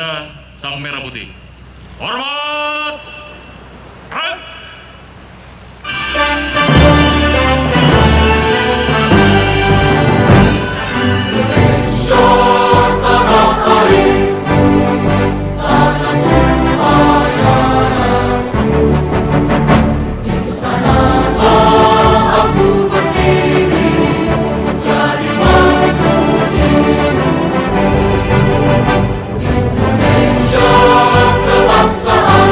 kepada Sang Merah Putih. Hormat! Hand! Kebangsaan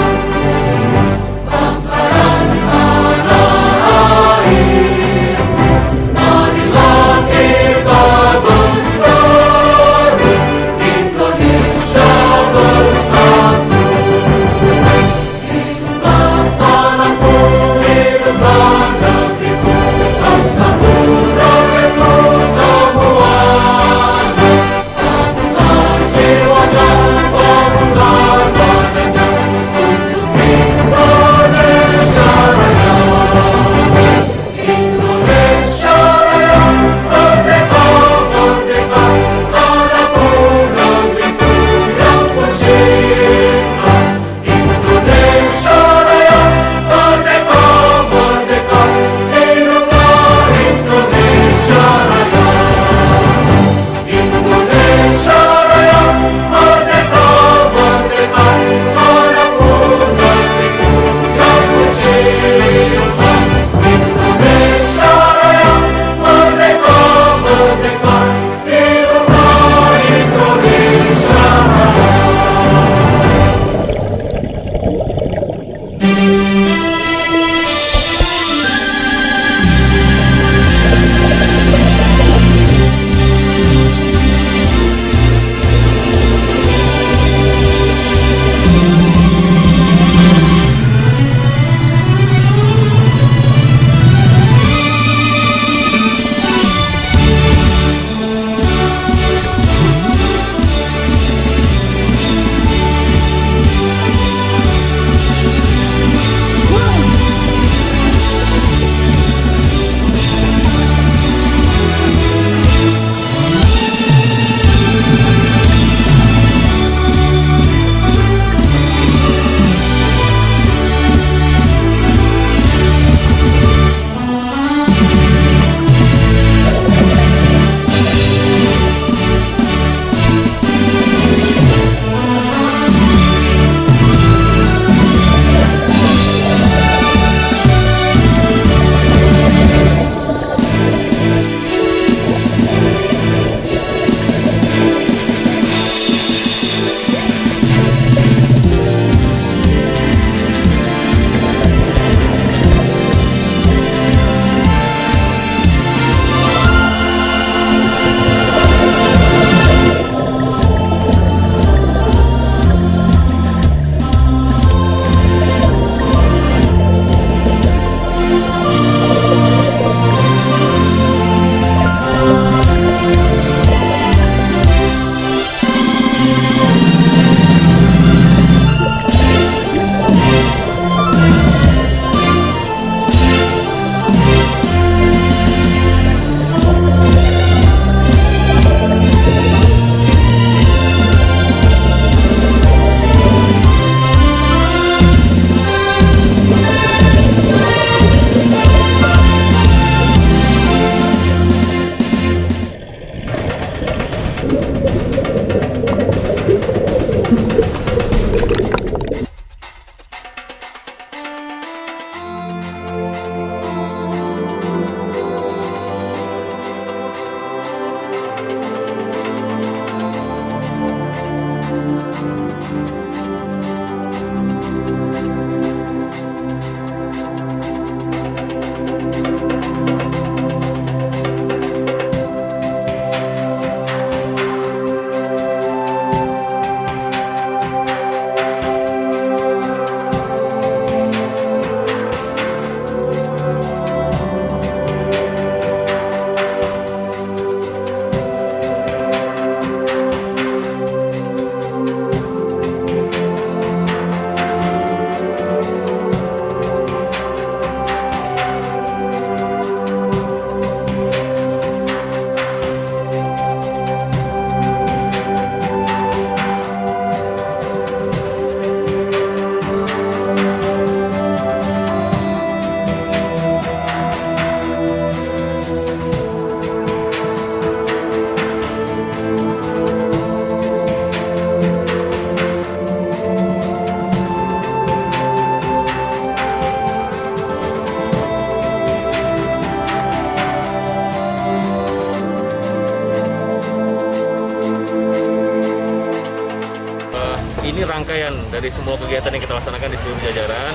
dari semua kegiatan yang kita laksanakan di seluruh jajaran.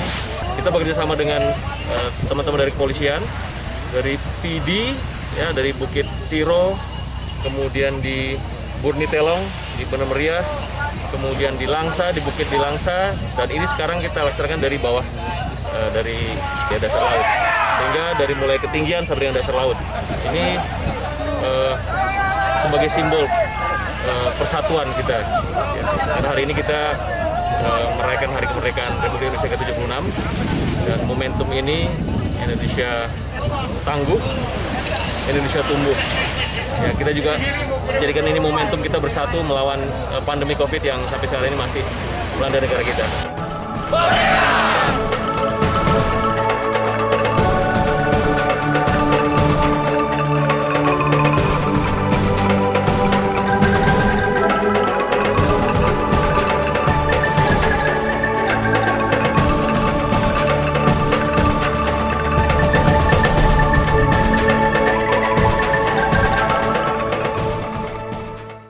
Kita bekerja sama dengan teman-teman dari kepolisian, dari PD, ya, dari Bukit Tiro, kemudian di Burni Telong, di Bener Meriah, kemudian di Langsa, di Bukit di Langsa, dan ini sekarang kita laksanakan dari bawah, dari dasar laut. Sehingga dari mulai ketinggian sampai dengan dasar laut. Ini sebagai simbol persatuan kita. Ya. Karena hari ini kita merayakan Hari Kemerdekaan Republik Indonesia ke-76, dan momentum ini Indonesia tangguh, Indonesia tumbuh. Ya, kita juga menjadikan ini momentum kita bersatu melawan pandemi COVID yang sampai sekarang ini masih melanda negara kita.